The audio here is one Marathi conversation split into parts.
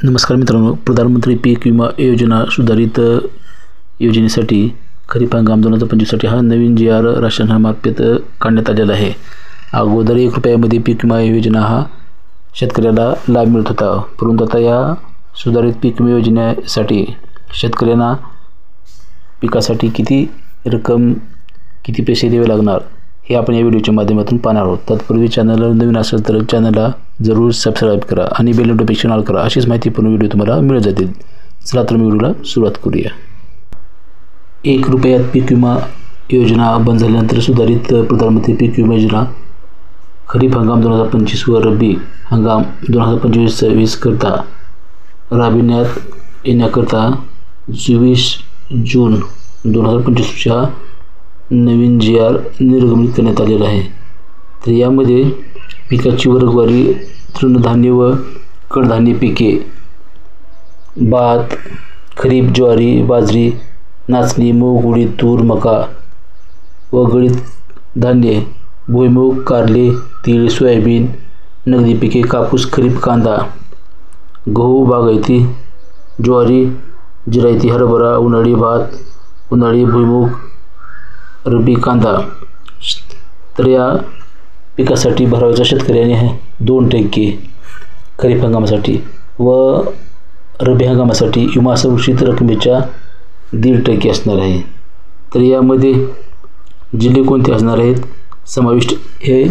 नमस्कार मित्रांनो, प्रधानमंत्री पीक विमा योजना सुधारित योजनेसाठी खरीप हंगाम 2025 साठी हा नवीन जी.आर. राशनमार्फत काढण्यात आलेला आहे. अगोदर ₹1 पीक विमा योजना हा शेतकऱ्याला लाभ मिळत होता, परंतु आता या सुधारित पीक विमा योजनेसाठी शेतकऱ्यांना पिकासाठी किती रक्कम, किती पैसे द्यावे लागणार हे आपण या व्हिडिओच्या माध्यमातून पाहणार आहोत. तत्पूर्वी चॅनलला नवीन असेल तर चॅनलला जरूर सबस्क्राईब करा आणि बेल नोटिफिकेशन ऑन करा. अशीच माहितीपूर्ण व्हिडिओ तुम्हाला मिळत जातील. चला तर व्हिडिओला सुरुवात करूया. ₹1 पीक विमा योजना बंद झाल्यानंतर सुधारित प्रधानमंत्री पीक विमा योजना खरीप हंगाम 2025 व रब्बी हंगाम 2025-26 करता राबविण्यात येण्याकरता 24 जून 2025च्या नवीन जी.आर. निर्गमित करण्यात आलेला आहे. तर यामध्ये पिकाची वर्गवारी तृणधान्य व कडधान्य पिके, भात, खरीप ज्वारी, बाजरी, नाचणी, मूग, उडीद, तूर, मका व गळीत धान्ये, भुईमूग, कारले, तीळ, सोयाबीन, नगदी पिके, कापूस, खरीप कांदा, गहू, बागायती ज्वारी, जिरायती हरभरा, उन्हाळी भात, उन्हाळी भुईमूग, रब्बी कांदा. तर या पिकासाठी भरावयाचा शेतकऱ्याने 2% खरीप हंगामासाठी व रब्बी हंगामासाठी विमा संरक्षित रकमेच्या 1.5% असणार आहे. तर यामध्ये जिल्हे कोणते असणार आहेत समाविष्ट हे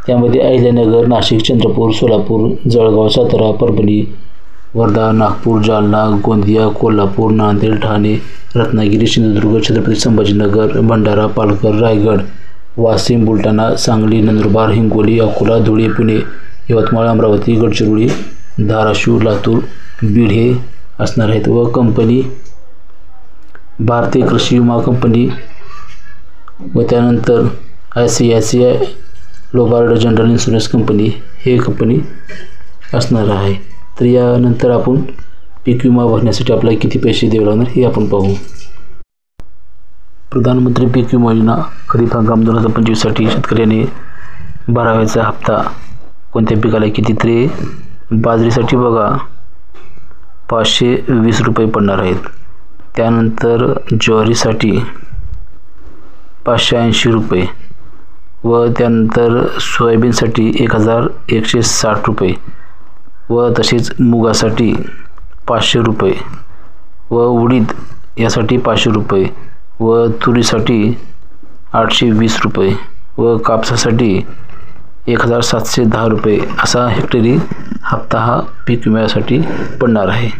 त्यामध्ये अहिल्यानगर, नाशिक, चंद्रपूर, सोलापूर, जळगाव, सातारा, परभणी, वर्धा, नागपूर, जालना, गोंदिया, कोल्हापूर, नांदेड, ठाणे, रत्नागिरी, सिंधुदुर्ग, छत्रपती संभाजीनगर, भंडारा, पालघर, रायगड, वाशिम, बुलढाणा, सांगली, नंदुरबार, हिंगोली, अकोला, धुळे, पुणे, यवतमाळ, अमरावती, गडचिरोली, धाराशिव, लातूर, बीड हे असणार आहेत. व कंपनी भारतीय कृषी विमा कंपनी व त्यानंतर ICICI Lombard general insurance company हे कंपनी असणार आहे. तर यानंतर आपण पीक विमा भरण्यासाठी आपल्याला किती पैसे द्यावे लागणार हे आपण पाहू. प्रधानमंत्री पीक विमा योजना खरीप हंगाम 2025 साठी शेतकऱ्याने भरावयाचा हप्ता कोणत्या पिकाला किती, तर बाजरीसाठी बघा ₹520 पडणार आहेत. त्यानंतर ज्वारीसाठी ₹580 व त्यानंतर सोयाबीनसाठी ₹1160 व तसेच मुगासाठी ₹500 व उडीद यासाठी ₹500 व तुरीसाठी ₹820 व कापसासाठी ₹1710 असा हेक्टरी हप्ता हा पीक विम्यासाठी पडणार आहे.